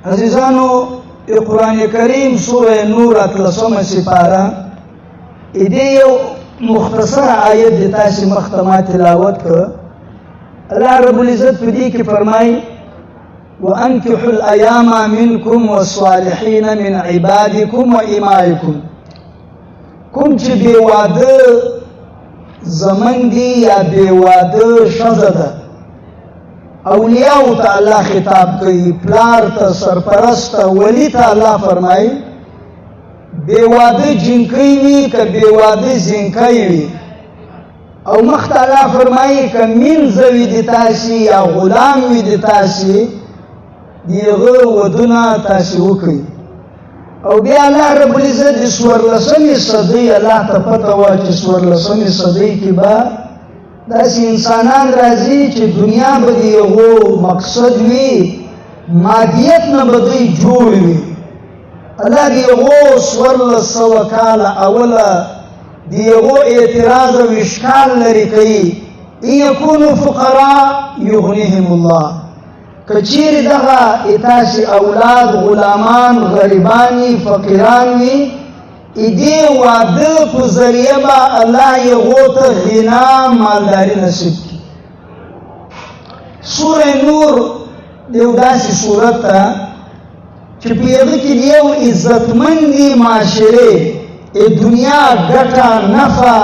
عزیزانو قرآن کریم سورہ نور اتلسم سپارہ ادھے یو مختصر آیت دیتا سی مختمہ تلاوت کا اللہ رب العزت پدی کی فرمائی وَأَنْكِحُوا الْأَيَامَ مِنْكُمْ وَالصَّالِحِينَ مِنْ عِبَادِكُمْ وَإِمَائِكُمْ کم چی بیواد زمن دی یا بیواد شزد اولیاء تا اللہ خطاب کئی پلار تا سرپرست ولی تا اللہ فرمائی بیواد جنکی وی کا بیواد زنکی وی او مخت اللہ فرمائی کا من زوی دیتاسی یا غلام وی دیتاسی دیغه ودنا تاسو وکي او بیا الله رب العزت د سور لسمې صدی الله ته پته وا چې سور لسمې صدی کې با داسې انسانان راځي چې دنیا به دیغه مقصد وي مادیت نه به دوی جوړ وي الله دیغه سور لسو کال اوله دیغه اعتراض او اشکال لري کوي یکونو فقراء یغنیهم الله کچیر دغا اتاسی اولاد غلامان غریبانی فقیرانی ایدی وعده پو ذریعه با اللہ یغوت غنا مالداری نصیب کی سورہ نور دیو داسی صورت تا چپیدو کی دیو عزتمندی معاشرے دنیا گٹا نفع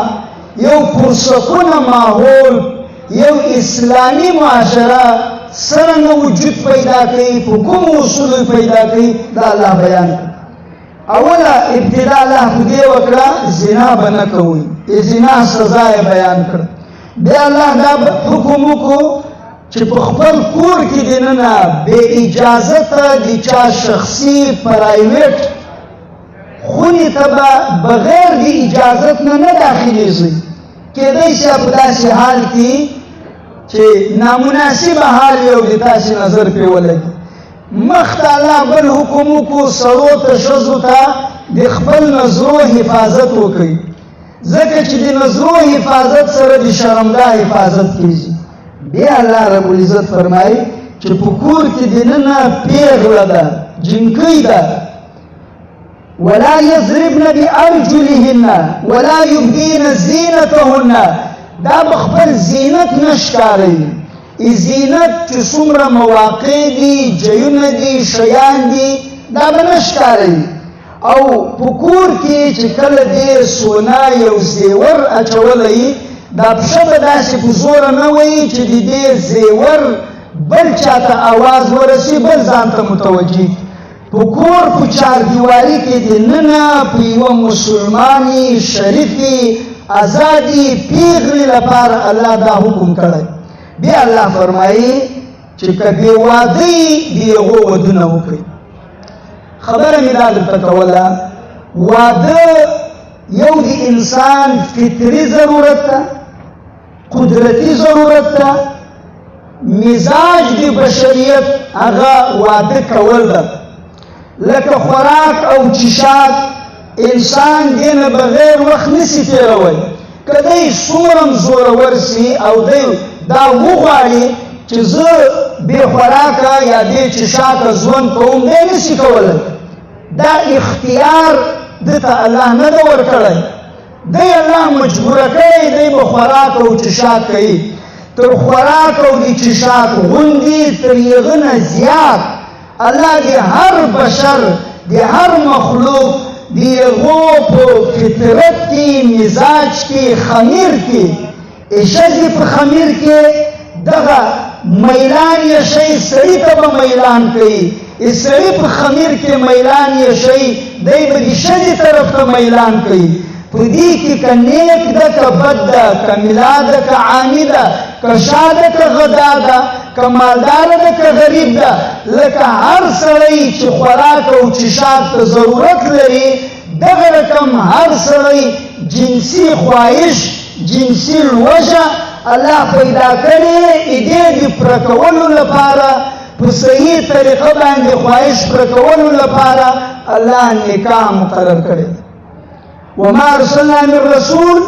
یو پرسکون ماحول یو اسلامی معاشرہ سرنگ وجود پیدا کئی حکم اصول پیدا کئی دا اللہ بیان کر اولا ابتدا اللہ خودی وکڑا زنا بنکوئی زنا سزائے بیان کر بے اللہ دا حکمو کو چی پخبل کور کی دننا بے اجازت دی چا شخصی پرائیویٹ خونی تبا بغیر دی اجازت نہ داخلی زی کہ دیسی اپدا سی حال کی چې نامناسب حال یو د تاسو نظر په ولګي مخت الله بل حکم کو سرو ته شزو ته د خپل نظرو حفاظت وکړي ځکه چې د نظرو حفاظت سره د شرمګاه حفاظت کیږي بیا الله رب العزت فرمایي چې په کور کې دننه پیغله ده جنکی ده ولا يضربن بأرجلهن ولا يبدين زينتهن دا بخبر زینت نشکاری زینت چو سمر مواقع دی جیون دی شیان دی دا بنشکاری او پکور کی چکل دی سونا یو زیور اچولی دا پشب دا سی پزور نوی چی دی زیور بل چاہتا آواز ورسی بل زانتا متوجی پکور پچار دیواری کی دی ننا پیو مسلمانی شریفی آزادی پیغلی لپار اللہ دا حکم کرے بیا اللہ فرمائی چکا بیوادی بیغو ودنا ہوکی خبر مداد تکولا واد یو دی انسان فطری ضرورت تا قدرتی ضرورت تا مزاج دی بشریت اغا واد کول دا لکه خوراک او چشاد انسان دین بغیر وقت نسی تیروی که دی سورم زورور سی او دی دا وغاڑی چه زر بی خوراکا یا دی چشاکا زون کوم دی نسی کولی دا اختیار دیتا اللہ ندور کردی دی اللہ مجبور کردی دی بخوراک او چشاک کئی تر خوراک او دی چشاک غندی تریغن زیاد اللہ دی ہر بشر دی ہر مخلوق دیغو پو فطرت کی مزاج کی خمیر کی اشجی پا خمیر کی دغا میلان یا شئی سری تبا میلان کئی سری پا خمیر کی میلان یا شئی دی با دی شجی طرف تا میلان کئی پدی کی کا نیک دا کا بد دا کا ملا دا کا عانی دا کا شا دا کا غدا دا کا مالدار دا کا غریب دا لکا ہر سڑی چی خوراک او چشاد تا ضرورت لری دغه رقم ہر سڑی جنسی خواہش جنسی الوجہ اللہ پیدا کرے ایدے دی پرکولو لپارا پر صحیح طریقہ باندې خواہش پرکولو لپارا اللہ نکاح مقرر کرے وما ارسلنا من رسول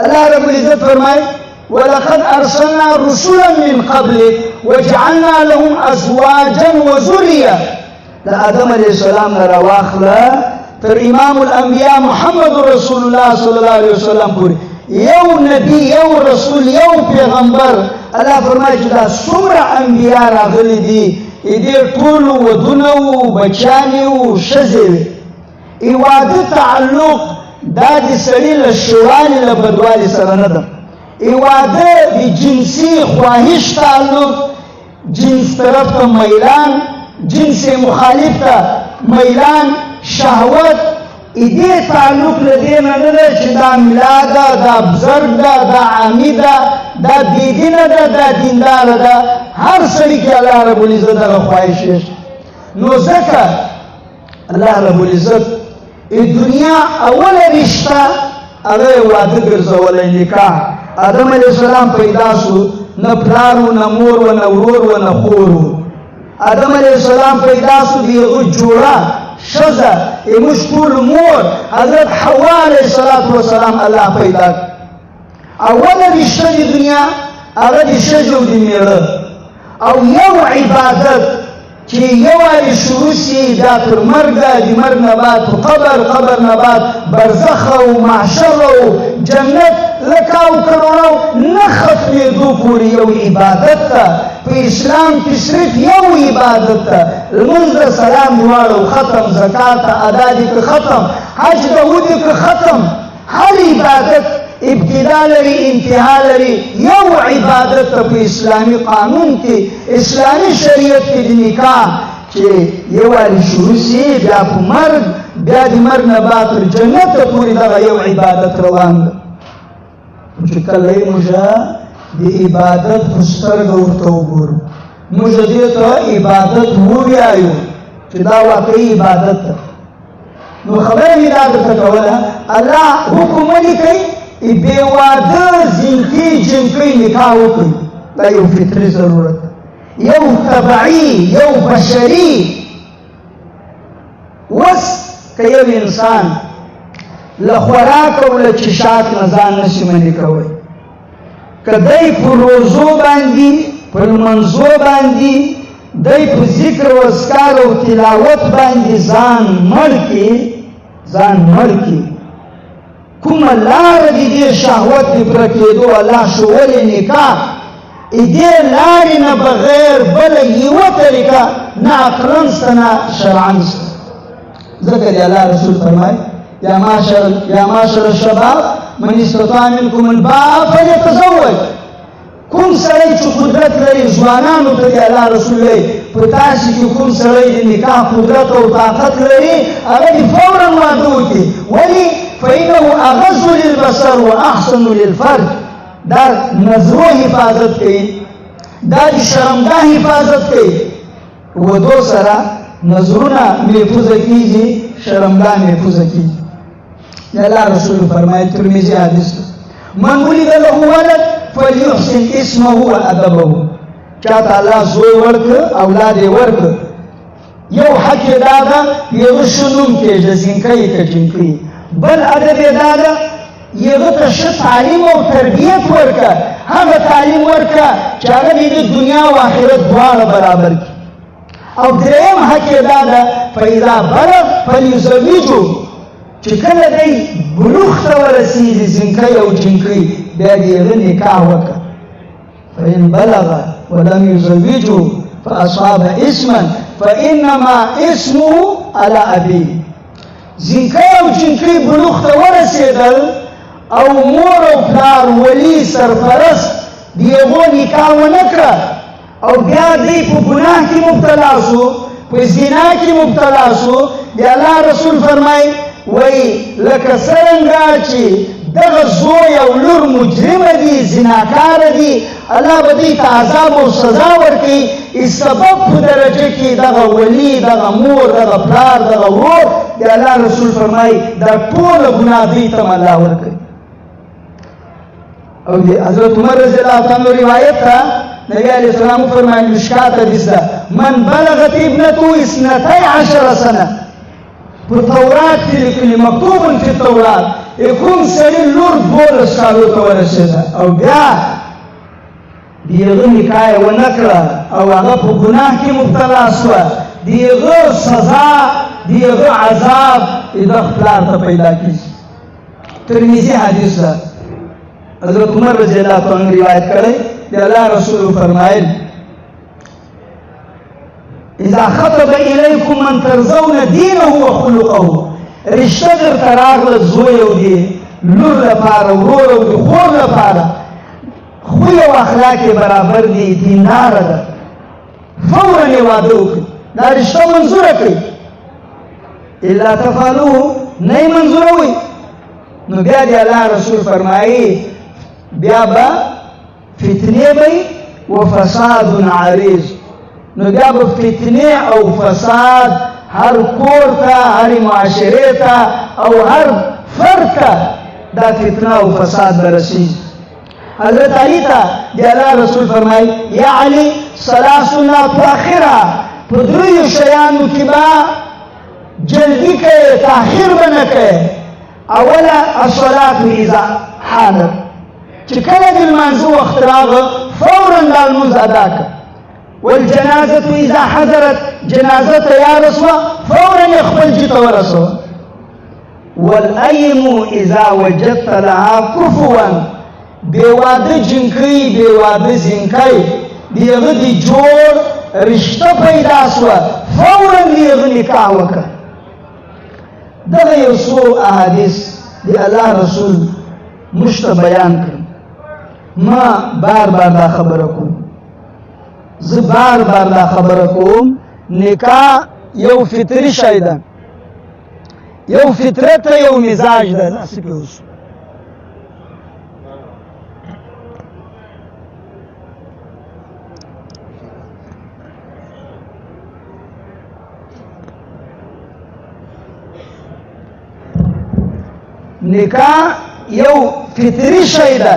اللہ رب العزت فرمائے وَلَقَدْ أَرْسَلْنَا رُسُلًا مِّن قَبْلِكَ وَجَعَلْنَا لَهُمْ أَزْوَاجًا وَذُرِّيَّةً د آدم علیه السلام نه راواخله تر امام الانبیاء محمد رسول الله صلی الله علیه وسلم پورې یو نبی یو رسول یو پیغمبر الله فرمایي چې دا څومره انبیاء راغلي دي دې ټولو ودونه وو بچیانې وو ښځې وې واده تعلق دا د سړي له شوالي له بدوالي سره نه ده واده د جنسي خواهش تعلق جنس طرف ته میلان جنس مخالف ته میلان شهوت دې تعلق له دې نه ده چې دا ملا ده دا بزرګ ده دا عامي ده دا بېدینه ده دا دینداره ده هر سړي کې الله رب العزت دغه خواهش شته نو ځکه الله رب العزت دنیا اوله رشته هغه واده ګرځولی نکاح آدم علیه السلام پیدا شو نه پلار و نه مور و نه ورور و نه خور و آدم علیه السلام پیدا شو د هغه جوړه ښځه زموږ ټول مور حضرت حوا علیه السلام الله پیدا اوله رشته د دنیا هغه د ښځې او د میړه او یو عبادت چې یو وارې شروع سي دا تر مرګه د مرګ نه بعد قبر نه بعد برزخ او محشر او جنت لکه او کروڑو نه ختمېدو پورې یو عبادت ته په اسلام کې صرف یو عبادت ته لمونځ د سلام دواړو ختم زکات ادا دي که ختم حج د ودي که ختم هر عبادت ابتدا لري انتها لري یو عبادت ته په اسلامي قانون کې اسلامي شریعت کې د نکاح چې یو وارې شروع سي بیا په مرګ بیا د مرګ نه بعد تر جنت پورې دغه یو عبادت روان ده چې کله موږ د عبادت په سترګه ورته وګورو موږ دې ته عبادت ووایو چې دا واقعي عبادت ده نو خبره مې دا درته کوله الله حکم ولیکئ بې واده زینکي جنکۍ نکاح وکړئ دا یو فطري ضرورت یو طبعي یو بشري اوس که یو انسان له خوراک او له چشاک نه ځان نشي منې کوی که دی په روزو باندې په لمنځو باندې دی په ذکر و اذکار او تلاوت باندې ځان مړ کړي کومه لاره د دې شهوت د پوره کېدو الله ښوولې نکاح دې لارې نه بغیر بله یوه طریقه نه عقلاً شته نه شرعاً شته ځکه د الله رسول فرمایي یا معاشر الشباب من استطاع منکم الباء فلیتزوج کوم سړی چې قدرت لري ځوانانو ته د الله رسول وایي په تاسې کې کوم سړی د نکاح قدرت او طاقت لري هغه دې فوراً واده وکړي ولې فإنه أغض للبصر وأحسن للفرج دا نظرو حفاظت کوي دا د شرمګاه حفاظت کوي ودو سره نظرونه محفوظه کیږي شرمګاه محفوظه کیږي الله رسول فرمایي ترمذي حدیث من ولد له ولد فليحسن اسمه وادبه چاته الله زوی ورک اولاد ورک یو حق دا ده یو شنوم کې جزینکای کچینکای بل ادب دا ده یو ته ښه تعلیم او تربیت ورکه هغه تعلیم ورکه چې هغه د دنیا او آخرت دواړه برابر کړي او دریم حق دا ده فاذا بلغ فليزوجه چې کله دی بلوغ ته ورسېږي زینکۍ او جینکۍ بیا د هغه نکاح وکړه فإن بلغ ولم يزوجه فأصاب اسما فإنما اسمه على أبيه زینکۍ او جینکۍ بلوغ ته ورسېدل او مور او پلار ولی سرپرست د هغو نکاح ونه کړه او بیا دی په ګناه کې مبتلا شو په زنا کې مبتلا شو د الله رسول فرمایي وای لکه څرنګه چې دغه زوی او لور مجرمه دي زناکاره دي الله به دوی ته عذاب او سزا ورکوي سبب په درجه کې دغه ولی دغه مور دغه پلار دغه ورور د الله رسول فرمایي دا ټوله ګناه دوی ته الله ورکوي او د حضرت عمر رضی الله عنه روایت ده نبی علیه السلام فرمایي مشکات حدیث ده من بلغت ابنته 12 سنه په تورات کې لیکلي مکتوب فی التورات کوم سړي لور 12 کالو ته ورسېده او بیا د هغه نکاح یې ونه کړه او هغه په ګناه کې مبتلا شوه دیغه سزا دیغه عذاب د خپلار ته پیدا کیږي. ترمذی حدیث ده، حضرت عمر رضی الله عنه روایت کړی دی، الله رسول فرمایل اذا خطب الیکم من ترضون دینه وخلقه، رشته درته راغله زوی او دی لور لپاره، ورور او دی خور لپاره، خوی او اخلاق یې برابر دي، دینداره ده، فورا یې واده وکړي، دا رشته منظوره کړي. الا تفعلوه، نه یې منظوروئ، نو بیا دی الله رسول فرمایي بیا به فتنې به و فساد عریض، نو بیا به فتنې او فساد هر کور ته، هر معاشرې ته او هر فرد ته دا فتنه او فساد برسیږي. حضرت علی ته دی الله رسول فرمایي یا علی ثلاث لا تؤخرها، په دریو شیانو کې به جلدي کوې، تاخیر به نه کوې. اوله الصلاة اذا حانت، چې کله د لمانځه وخت راغه فورا دا لمونځ ادا کړه. والجنازة اذا حضرت، جنازه تیاره سوه فورا یې خپل جي ته ورسوه. والایم اذا وجدت لها کفوا، بې واده جنکۍ، بې واده زینکۍ، د هغه د جوړ رشته پیدا سوه فورا د هغه نکاح وکړه. دغه یو څو احادیث د الله رسول موږ ته بیان کړل. ما بار بار دا خبره کوم، زه بار بار دا خبره کوم، نکاح یو فطري شی ده، یو فطرت ته یو مزاج ده. داسې پې اوسو نکاح یو فطري شی ده،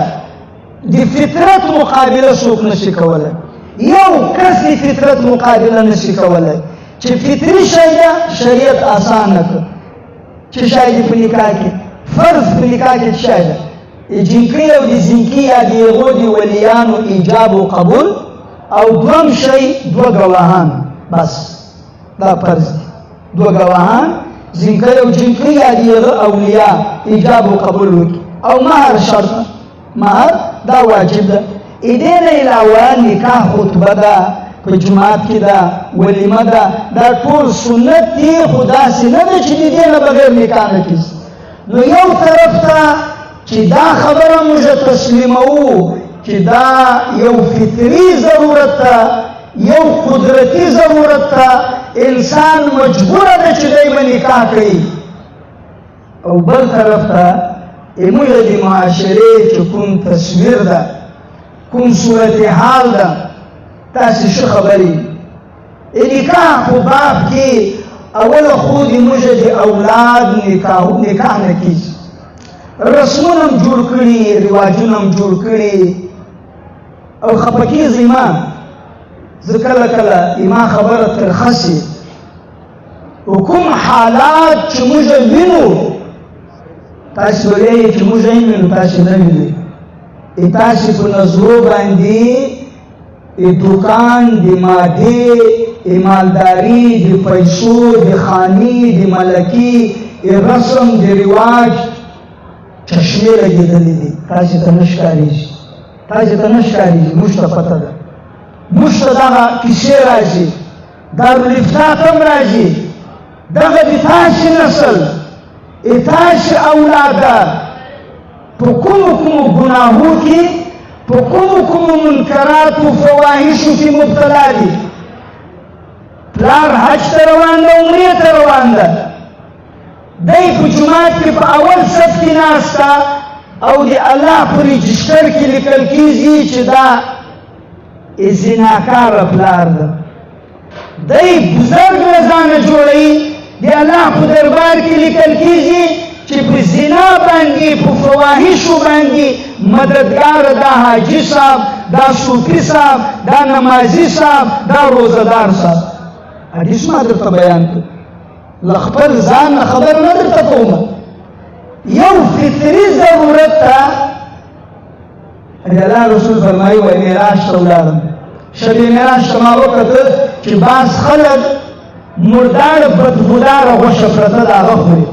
د فطرت مقابله څوک نشي کولی، یو کس د فطرت مقابله نشي کولی. چې فطري شی ده شریعت آسانه کړ، چې شی د په نکاح کې فرض په نکاح کې شی ده، جنکۍ او د زینکي یا د هغو د ولیانو ایجاب و قبول، او دوم شی دوه ګواهان، بس دا فرض دي. دوه ګواهان زینکۍ او جنکۍ یا د هغه اولیا ایجاب و قبول وکړي، او مهر شرط، مهر دا واجب ده. دې نه علاوه نکاح خطبه ده، په جماعت کې ده، ولیمه ده، دا ټول سنت دي، خو داسې نه ده چې د دې نه بغیر نکاح نه کېږي. نو یو طرف ته چې دا خبره موږ تسلیموو چې دا یو فطري ضرورت ده، یو قدرتي ضرورت ده، انسان مجبوره ده چې دی به نکاح کوي. او بل طرف ته موږ د معاشرې چې کوم تصویر ده، کوم صورتحال ده، تاسې ښه خبرې نکاح په باب کې اوله خو د موږ د اولاد نکاح نه کېږي، رسمونه هم جوړ کړي، رواجونه هم جوړ کړي، او خفه کېږي ما، زه کله کله ما خبره ترخه سي، کوم حالات چې موږ وینو، تاسې ویلی چې موږ یې وینو، تاسې نه وینئ، تاسې په نظرو باندې دکان د مادې، مالداري، د پیسو، د خاني، د ملکي، رسم، د رواج چشمې لګېدلې دي، تاسې ته نه ښکارېږي، تاسې ته نه ښکارېږي، موږ ته پته ده. موږ ته دغه کیسې راځي، دارالفتات هم راځي، دغه د تاسې نسل، تاسې اولادات په کومو کومو ګناهو کې، په کومو کومو منکراتو فواحشو کې مبتلا دي. پلار حج ته روان ده، عمرې ته روان ده، دی په جومات کې په اول صف کې ناسته، او د الله په رجسټر کې لیکل کېږي چې دا زناکاره پلار ده. دی بزرګ له ځانه جوړوي، د الله په دربار کې لیکل کېږي چې په زنا باندې، په فواحشو باندې مددگار دا حاجي صاحب، دا صوفي صاحب، دا نمازي صاحب، دا روزدار صاحب. حدیث ما درته بیان کړ، له خپل ځان نه خبر نه درته کوم. یو فطري ضرورت ته الله رسول فرمایي وایي معراج ته ولاړم، شب معراج ته ما وکتل چې بعض خلک مردار بدبودار غوښه پرته ده هغه خوري،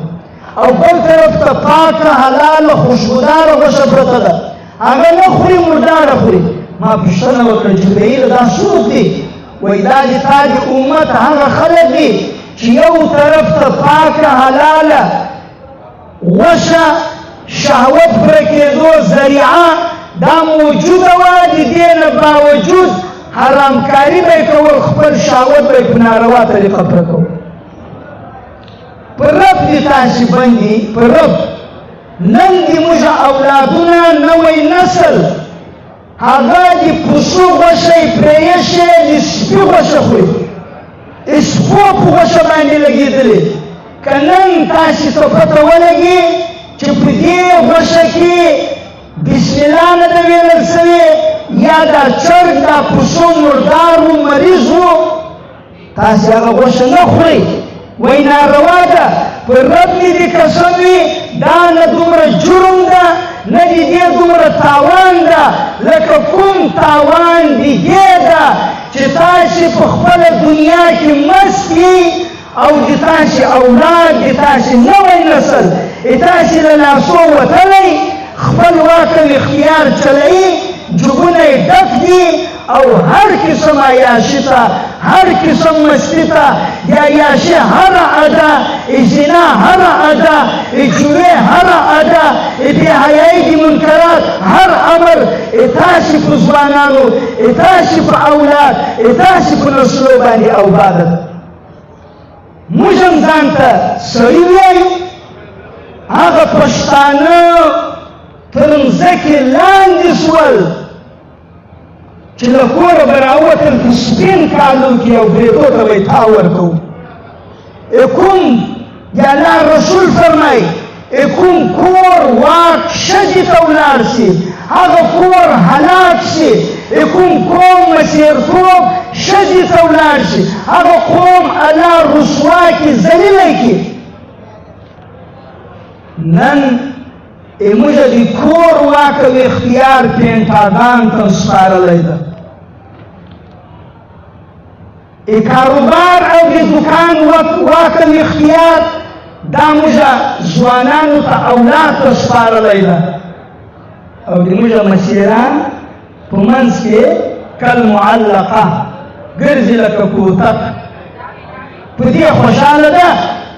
او بل طرف ته پاکه حلاله خوشبوداره غوښه پرته ده هغه نه خوري، مرداره خوري. ما پوښتنه وکړه جبرائیل دا څوک دي؟ وایي دا د تا د امت هغه خلک دي چې یو طرف ته پاکه حلاله غوښه شهوت پوره کېدو ذریعه دا موجوده وه، د دې نه باوجود حرامکاري به یې کول، خپل شهوت به یې په ناروا طریقه پوره کول. په رب دې تاسې بندي، په رب نن د موږ اولادونه نوی نسل هغه د پسو غوښه یې پرېیښې د سپي غوښه خوري، سپو په غوښه باندې لګېدلې. که نن تاسې ته پته ولګي چې په دې غوښه کې بسم الله نه ده ویلل سوې یا دا چرګ دا پسو مردار و مریض و، تاسې هغه غوښه نه خورئ. وایي ناروا ده. پر رب مې دې قسم وي دا نه دومره جرم ده نه د دې دومره تاوان ده لکه کوم تاوان د دې ده چې تاسې په خپله دنیا کې مست یې او د تاسې اولاد د تاسې نوی نسل تاسې له لاسو وتلی خپل واک او اختیار چلوي، جوبونه یې ډک دي او هر قسم عیاشي ته، هر قسم مستی ته، د عیاشي هره اده، زنا هره اده، جوړې هره اده، بې حیایي د منکرات هر امر تاسې په ځوانانو، تاسې په اولاد، تاسې په نسلو باندې اوباده ده. موږ هم ځان ته سړي وایو، هغه پښتانه تر مځکې لاندې شول چې له کوره به راوتل په سپین کالو کې او بریدو ته به یې تا ورکوو. کوم د الله رسول فرمایي کوم کور واک ښځې ته ولاړ شي هغه کور هلاک شي، کوم قوم مسیرتوب ښځې ته ولاړ شي هغه قوم الله رسوا کړي، ذلیله کړي. نن موږ د کور واک او اختیار پینټاګان ته سپارلی ده. کاروبار او د دکان واک او اختیار دا موږ ځوانانو ته اولاد ته سپارلی ده، او د موږ مشیران په منځ کې کالمعلقه ګرځي لکه کوتک. په دې خوشحاله ده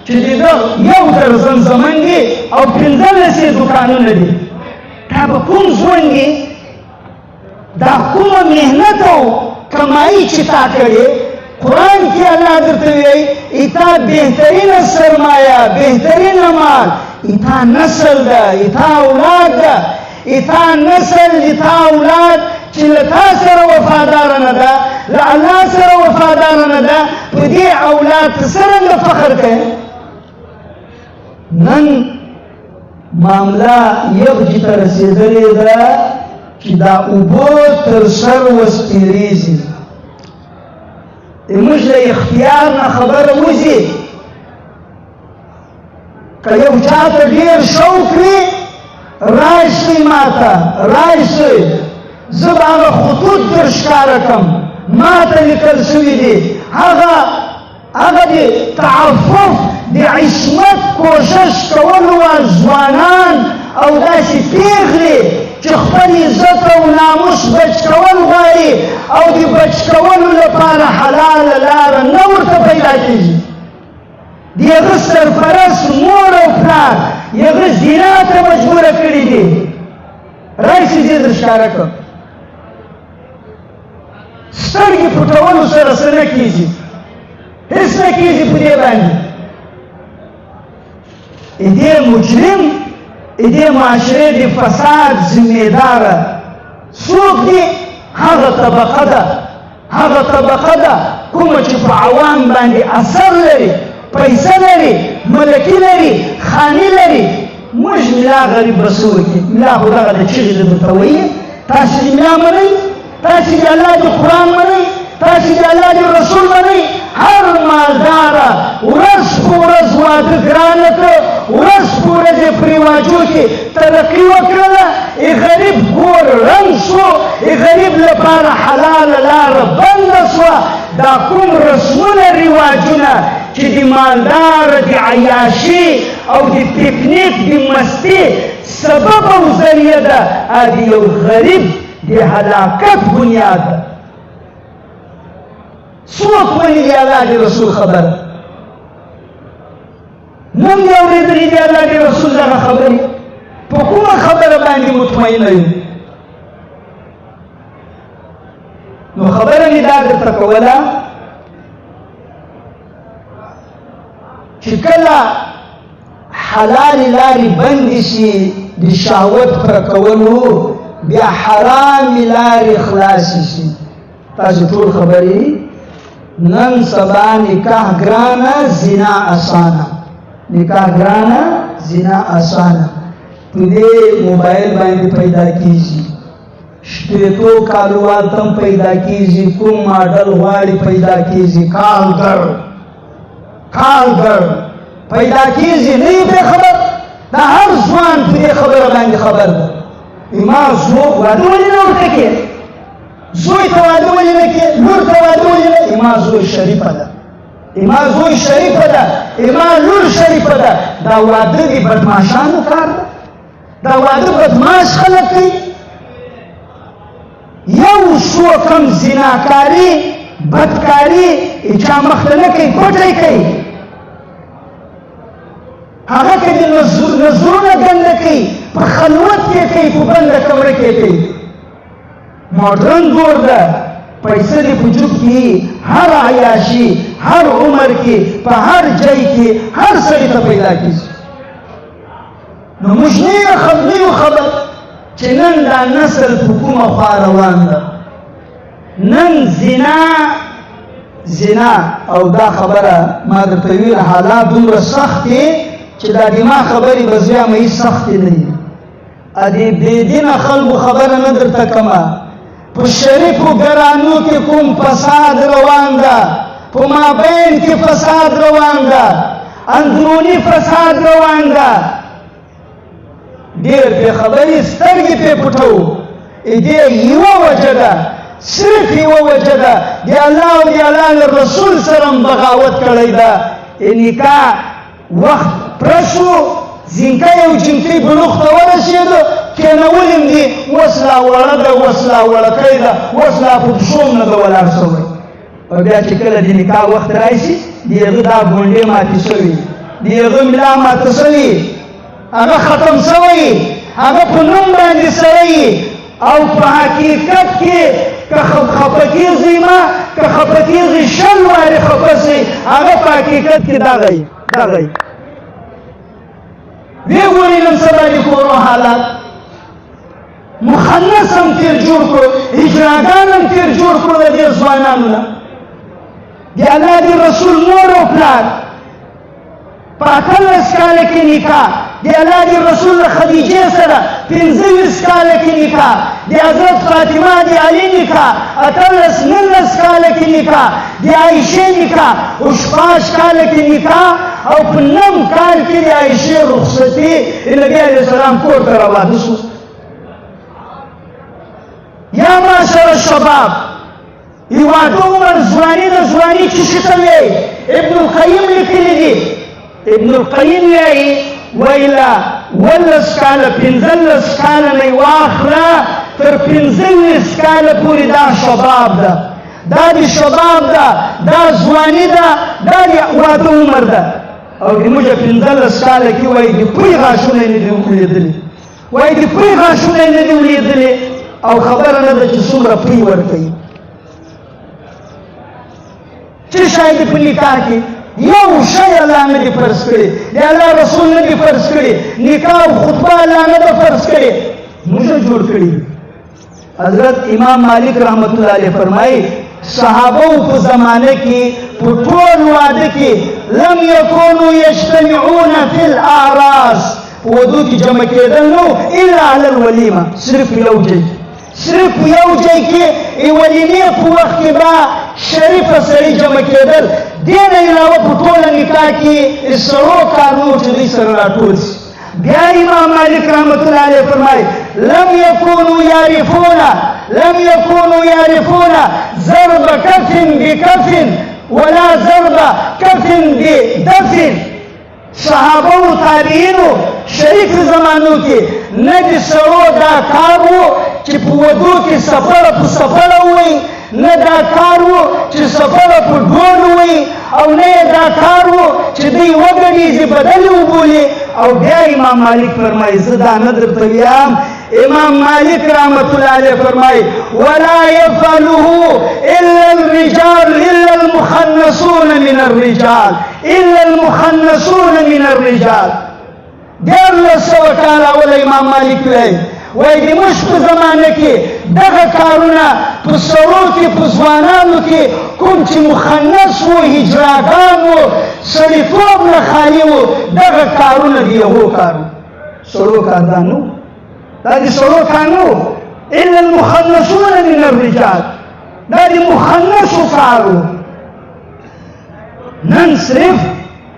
چې د ده یو درزن زمن دي او 15 دکانونه دي. دا به کوم ژوند دي؟ دا کومه محنت او کمایي چې تا کړې؟ قرآن کې الله درته وایي تا بهترینه سرمایه، بهترینه مال تا نسل ده، تا اولاد ده، تا نسل تا اولاد چې له تا سره وفاداره نه ده، له الله سره وفاداره نه ده، په دې اولاد ته څرنګه فخر کوې؟ نن معامله یغجې ته رسېدلې ده چې دا اوبه تر سر وسپېرېږي. موږ له اختیار نه خبره وځي. که یو چا ته ډېر شوق وي راشئ ما ته، راشئ زه به هغه خطوط در ښکاره کړم ما ته لیکل شوي دي. هغه د تعفف د عصمت کوشش کولو ځوانان او داسې پیغلې چې خپل عزت او ناموس بچ کول غواړي او د بچ کولو لپاره حلاله لاره نه ورته پیدا کېږي. د هغه سرپرست مور او پلار هغه زنا ته مجبوره کړي دي. راشئ زه در ښکاره کړم. سترګې پټولو سره څه نه کېږي، هېڅ نه کېږي په دې باندې. دې مجرم دې معاشرې د فساد ذمېداره څوک دی؟ هغه طبقه ده، هغه طبقه ده کومه چې په عوام باندې اثر لري، پیسه لري، ملکي لري، خاني لري. موږ ملا غریب به څه وکړي؟ ملا خو دغه د چغې د درته وایي. تاسې د ملا منئ، تاسې د الله د قرآن منئ، تاسې د الله د رسول منئ. هر مالداره ورځ په ورځ واده ګرانه کړه، ورځ په ورځ یې په رواجو کې ترقي وکړله، غریب کور رنګ شو، غریب لپاره حلاله لاره بنده شوه. دا کوم رسمونه رواجونه چې د مالدار د عیاشي او د پکنیک د مستي سبب او ذریعه ده، د یو غریب د هلاکت بنیاد ده. څوک مني د الله د رسول خبره؟ نن دې اورېدلې د الله د رسول دغه خبرې؟ په کومه خبره باندې مطمئنه یو؟ نو خبره مې دا درته کوله چې کله حلالې لارې بندې شي د شهوت پوره کولو، بیا حرامې لارې خلاصې شي. تاسو ټول خبرې نن سبا نکاح ګرانه، زنا اسانه. نکاح ګرانه، زنا اسانه. په دې موبایل باندې پیدا کیږي، شپېتو کالو والتم پیدا کیږي، کوم ماډل غواړي پیدا کیږي، کالګر پیدا کیږي. نه یې پرې خبر؟ دا هر ځوان په دې خبره باندې خبر ده. ما زوی واده ولې نه ورته کې؟ زوی ته واده ولې نه کې؟ لور ته واده ولې نه؟ ما زوی شریفه ده، ما زوی شریفه ده، ما لور شریفه ده. دا واده د بدماشانو کار ده، دا واده بدماش خلک کوي. یو څو کم زناکاري بدکاري چا مخته نه کوي، پټه یې کوي. هغه که د نظرونه ګنده کوي، په خلوت کې کوي، په بنده کمره کې کوي. ماډرن دور ده، پیسې دې په جوب کې هر عیاشي، هر عمر کې، په هر ځای کې هر سړي ته پیدا کېږي. نو موږ نه یو خبر چې نن دا نسل په کومه خوا روان ده. نن زنا او دا خبره ما درته ویل، حالات دومره سخت دي چې دا د ما خبرې به زه یم هېڅ سختې نه دي. د بېدینه خلکو خبره نه درته کومه. په شریفو ګرانو کې کوم فساد روان ده، په مابین کې فساد روان ده، اندروني فساد روان ده. ډېر بې خبرې سترګې پرې پټوو. دې یوه وجه ده، صرف یوه وجه ده، د الله او د الله رسول سره هم بغاوت کړی ده. نکاح وخت پوره شو، زینکۍ او جینکۍ بلوغ ته ورسېدو، کېنول یې دي، اوس لا وړه ده، اوس لا وړکۍ ده، اوس لا په پښو هم نه ده ولاړ شوی. او بیا چې کله د نکاح وخت راشي، د هغه دا ګونډې ماتې شوي، د هغه ملا ماته شوي، هغه ختم شوی، هغه په نوم باندې سړی. او په حقیقت کې که خفه کېږي ما، که خفه کېږي 100 وارې خفه شي، هغه په حقیقت کې دغه یي. وی ګورئ نن سبا د کورو حالات، مخنث هم تېر جوړ کړو، هجراګان هم تېر جوړ کړو د دې ځوانانو نه. د الله د رسول مور او پلار په 18 کاله کې نکاح، د الله د رسول خدیجې سره 15 کاله کې نکاح، د حضرت فاطمه د علي نکاح 18-19 کاله کې نکاح، د عایشې نکاح 18 کاله کې نکاح، او په 9 کال کې د عایشې رخصتي نبي علیه السلام کور ته راواده شو. یا معاشر الشباب، واده عمر ځواني د ځواني څه شي ته وایي؟ ابن القیم لیکلي دي. ابن القیم وایي ویلا 15 کاله 15 کاله نه واخله تر 15 کاله پورې دا شباب ده، دا د شباب ده، دا ځواني ده، دا د واده عمر ده. او د موږ 15 کاله کې وایي د پوی غاښونه یې نه دي ولیدلي، وایي د پوی غاښونه یې نه دي ولیدلي، او خبره نه ده چې څومره پوی ورکوي. څه شی دی په نکاح کې؟ یو شی الله نه دي فرض کړی، د الله رسول نه دي فرض کړی، نکاح او خطبه الله نه ده فرض کړی، موږ جوړ کړي. حضرت امام مالک رحمت الله علیه فرمایي صحابه په زمانه کې په ټول واده کې لم یکونوا یجتمعون فی الاعراس، په ودو کې جمع کېدل نو الا علی الولیمه، صرف یو ځای کې ولیمې په وخت کې به شریفه سړي جمع کېدل. دې نه علاوه په ټوله نکاح کې سړو کارونو چې دوی سره راټول شي. بیا امام مالک رحمت الله علیه فرمایي لم یکونوا یعرفون ضرب کف بکف ولا ضرب كف بدف صحابه و تابعینو شریک زمانو کې نه د سړو دا کار و چې په ودو کې سفره په سفره ووایي، نه دا کار و چې سفره په ډول ووایي، او نه دا کار و چې دوی وګڼي بدلې وبولي. او بیا امام مالک فرمایي زه دا نه درته ویم، امام مالک رحمت الله علیه فرمایي ولا يفعله الا الرجال الا المخنثون من الرجال الا المخنثون من الرجال. 1400 کاله اول امام مالک وایي وایي د موږ په زمانه کې دغه کارونه په سړو کې په ځوانانو کې کوم چې مخنث وو، هجراګان وو، سړیتوب نه خالي وو، دغه کارونه د یهو کار وو. سړو کار دا نه وو، دا د سړو کار نه وو. الا المخنثون من الرجال، دا د مخنثو کار وو. نن صرف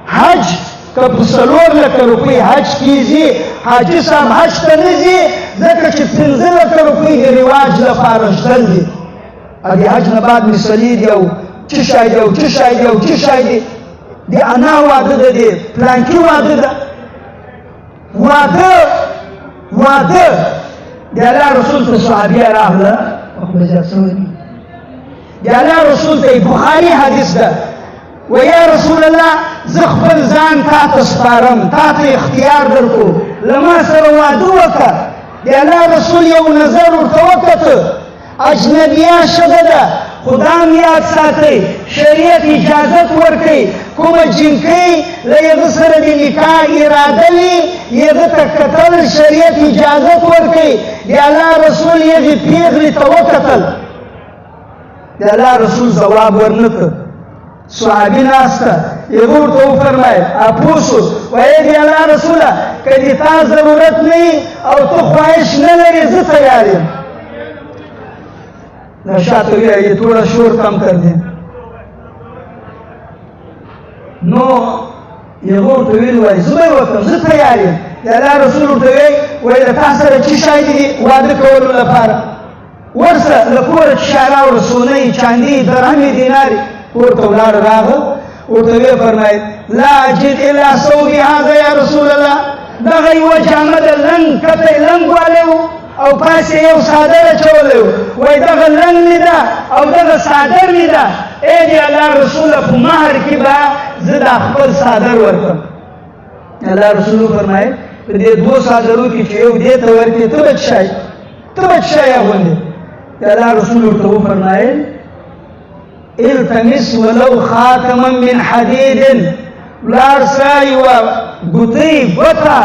حج که په 4 لکه روپۍ حج کېږي، حاجي صاحب حج ته نه ځي ځکه چې 15 لکه روپۍ د رواج لپاره شتل دي. د حج نه بعد مسلې دي او څه شی دی او څه شی دی او څه شی دی، د انا واده ده، د پلانکي واده ده. واده د الله رسول ته صحابیه راغله، د الله رسول ته بخاري حدیث ده، ویا رسول الله زه خپل ځان تا ته سپارم، تا ته اختیار درکو، له ما سره واده وکړه. د الله رسول یو نظر ورته وکړه، اجنبیه ښځه ده، خو دا هم یاد ساتئ شریعت اجازت ورکوي کومه جنکۍ له هغه سره د نکاح اراده وي هغه ته کتل شریعت اجازت ورکوي. د الله رسول هغې پیغلې ته وکتل، د الله رسول ځواب ورنه کړ. صحابي ناسته، هغه ورته وفرمایل اپوسو وایي د الله رسوله که د تا ضرورت نه وي او ته خواهش نه لرې زه تیار یم. شاته یہ تھوڑا شور کم کر دیں. نو یہ وہ تویل وای زبر وکم زه تیار یم. د الله رسول ورته وایي د تا سره څه شی دي واده کولو لپاره؟ ورسه له کوره چې شی راوړه، سونۍ، چاندي، درهمې، دینارې. کور ته ولاړ راغه، ورته ویې فرمایل لا اجد الا ثوبي هذا یا رسول الله. دغه یوه جامه ده، لنګ کته یې لنګ والی و او پاسې یو څادر اچولی و. وایي دغه لنګ مې ده او دغه څادر مې ده. ای د الله رسوله په مهر کې به زه دا خپل څادر ورکړم. الله رسول وفرمایل په دې 2 څادرو کې چې یو دې ته ورکړې ته به څه شی اغوندې؟ د الله رسول ورته وفرمایل التمس ولو خاتما من حديد، لاړ سه یوه ګوتۍ ګوته